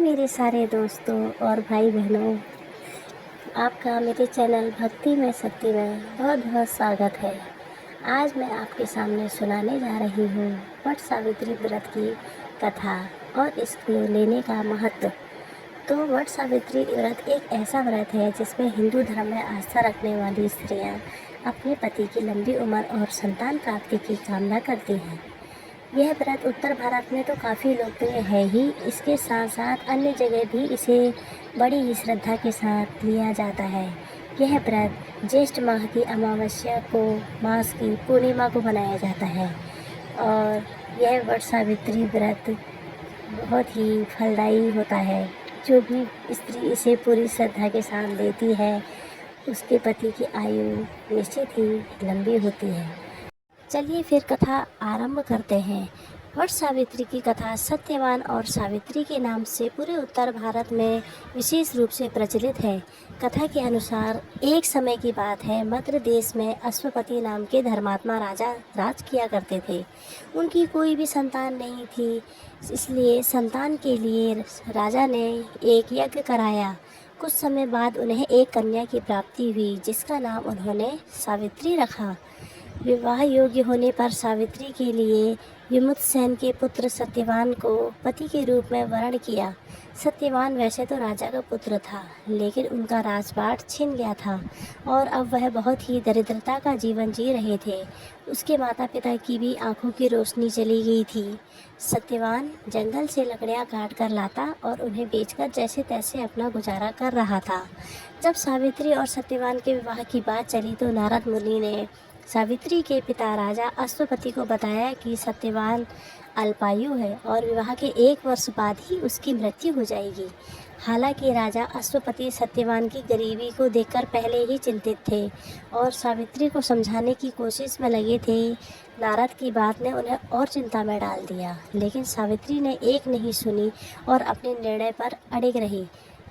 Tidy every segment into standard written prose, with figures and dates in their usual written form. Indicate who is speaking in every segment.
Speaker 1: मेरे सारे दोस्तों और भाई बहनों, आपका मेरे चैनल भक्ति में शक्ति में बहुत बहुत स्वागत है। आज मैं आपके सामने सुनाने जा रही हूँ वट सावित्री व्रत की कथा और इसको लेने का महत्व। तो वट सावित्री व्रत एक ऐसा व्रत है जिसमें हिंदू धर्म में आस्था रखने वाली स्त्रियाँ अपने पति की लंबी उम्र और संतान प्राप्ति की कामना करती हैं। यह व्रत उत्तर भारत में तो काफ़ी लोकप्रिय है ही, इसके साथ साथ अन्य जगह भी इसे बड़ी ही श्रद्धा के साथ लिया जाता है। यह व्रत ज्येष्ठ माह की अमावस्या को मास की पूर्णिमा को मनाया जाता है और यह वट सावित्री व्रत बहुत ही फलदायी होता है। जो भी स्त्री इसे पूरी श्रद्धा के साथ लेती है उसके पति की आयु निश्चित ही लंबी होती है। चलिए फिर कथा आरंभ करते हैं। वट सावित्री की कथा सत्यवान और सावित्री के नाम से पूरे उत्तर भारत में विशेष रूप से प्रचलित है। कथा के अनुसार एक समय की बात है, मद्र देश में अश्वपति नाम के धर्मात्मा राजा राज किया करते थे। उनकी कोई भी संतान नहीं थी, इसलिए संतान के लिए राजा ने एक यज्ञ कराया। कुछ समय बाद उन्हें एक कन्या की प्राप्ति हुई जिसका नाम उन्होंने सावित्री रखा। विवाह योग्य होने पर सावित्री के लिए विमुतसेन के पुत्र सत्यवान को पति के रूप में वरण किया। सत्यवान वैसे तो राजा का पुत्र था, लेकिन उनका राजपाट छिन गया था और अब वह बहुत ही दरिद्रता का जीवन जी रहे थे। उसके माता पिता की भी आंखों की रोशनी चली गई थी। सत्यवान जंगल से लकड़ियां काट कर लाता और उन्हें बेचकर जैसे तैसे अपना गुजारा कर रहा था। जब सावित्री और सत्यवान के विवाह की बात चली तो नारद मुनि ने सावित्री के पिता राजा अश्वपति को बताया कि सत्यवान अल्पायु है और विवाह के 1 वर्ष बाद ही उसकी मृत्यु हो जाएगी। हालांकि राजा अश्वपति सत्यवान की गरीबी को देखकर पहले ही चिंतित थे और सावित्री को समझाने की कोशिश में लगे थे। नारद की बात ने उन्हें और चिंता में डाल दिया, लेकिन सावित्री ने एक नहीं सुनी और अपने निर्णय पर अड़िग रही।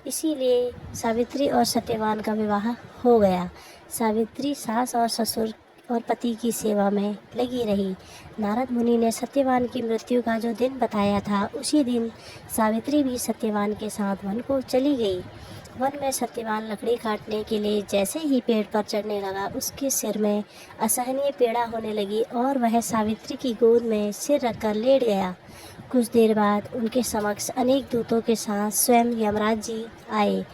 Speaker 1: इसीलिए सावित्री और सत्यवान का विवाह हो गया। सावित्री सास और ससुर और पति की सेवा में लगी रही। नारद मुनि ने सत्यवान की मृत्यु का जो दिन बताया था, उसी दिन सावित्री भी सत्यवान के साथ वन को चली गई। वन में सत्यवान लकड़ी काटने के लिए जैसे ही पेड़ पर चढ़ने लगा, उसके सिर में असहनीय पीड़ा होने लगी और वह सावित्री की गोद में सिर रखकर लेट गया। कुछ देर बाद उनके समक्ष अनेक दूतों के साथ स्वयं यमराज जी आए।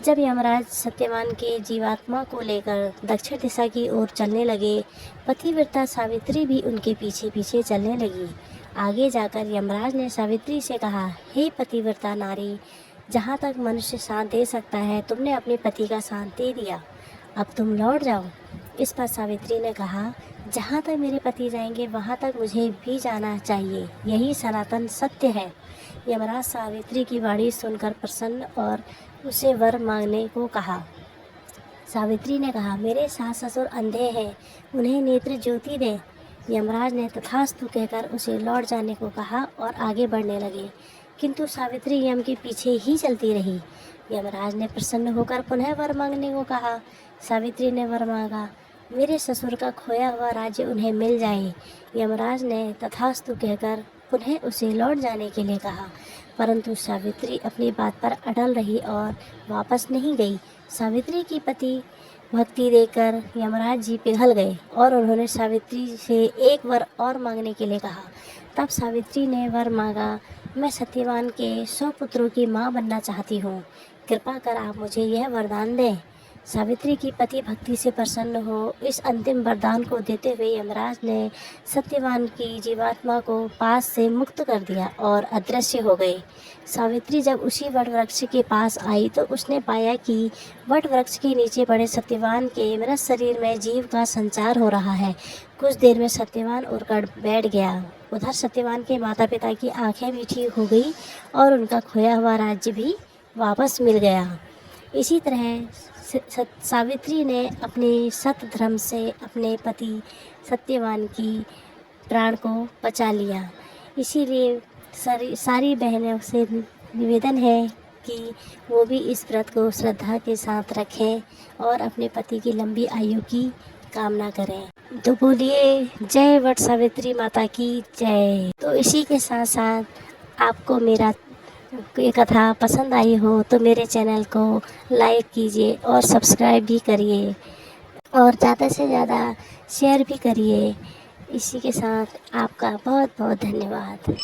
Speaker 1: जब यमराज सत्यवान के जीवात्मा को लेकर दक्षिण दिशा की ओर चलने लगे, पतिव्रता सावित्री भी उनके पीछे पीछे चलने लगी। आगे जाकर यमराज ने सावित्री से कहा, हे पतिव्रता नारी, जहाँ तक मनुष्य साथ दे सकता है तुमने अपने पति का साथ दे दिया, अब तुम लौट जाओ। इस पर सावित्री ने कहा, जहाँ तक मेरे पति जाएंगे वहाँ तक मुझे भी जाना चाहिए, यही सनातन सत्य है। यमराज सावित्री की वाणी सुनकर प्रसन्न और उसे वर मांगने को कहा। सावित्री ने कहा, मेरे सास ससुर अंधे हैं, उन्हें नेत्र ज्योति दे। यमराज ने तथास्तु कहकर उसे लौट जाने को कहा और आगे बढ़ने लगे, किंतु सावित्री यम के पीछे ही चलती रही। यमराज ने प्रसन्न होकर पुनः वर मांगने को कहा। सावित्री ने वर मांगा, मेरे ससुर का खोया हुआ राज्य उन्हें मिल जाए। यमराज ने तथास्तु कहकर पुनः उसे लौट जाने के लिए कहा, परंतु सावित्री अपनी बात पर अटल रही और वापस नहीं गई। सावित्री की पति भक्ति देखकर यमराज जी पिघल गए और उन्होंने सावित्री से एक वर और मांगने के लिए कहा। तब सावित्री ने वर मांगा, मैं सत्यवान के 100 पुत्रों की माँ बनना चाहती हूँ, कृपा कर आप मुझे यह वरदान दें। सावित्री की पति भक्ति से प्रसन्न हो इस अंतिम वरदान को देते हुए यमराज ने सत्यवान की जीवात्मा को पास से मुक्त कर दिया और अदृश्य हो गए। सावित्री जब उसी वट वृक्ष के पास आई तो उसने पाया कि वट वृक्ष के नीचे पड़े सत्यवान के मृत शरीर में जीव का संचार हो रहा है। कुछ देर में सत्यवान उड़कर बैठ गया। उधर सत्यवान के माता पिता की आंखें भी ठीक हो गई और उनका खोया हुआ राज्य भी वापस मिल गया। इसी तरह सावित्री ने अपने सत धर्म से अपने पति सत्यवान की प्राण को बचा लिया। इसीलिए सारी बहनों से निवेदन है कि वो भी इस व्रत को श्रद्धा के साथ रखें और अपने पति की लंबी आयु की कामना करें। तो बोलिए जय वट सावित्री माता की जय। तो इसी के साथ साथ आपको मेरा ये कथा पसंद आई हो तो मेरे चैनल को लाइक कीजिए और सब्सक्राइब भी करिए और ज़्यादा से ज़्यादा शेयर भी करिए। इसी के साथ आपका बहुत बहुत धन्यवाद।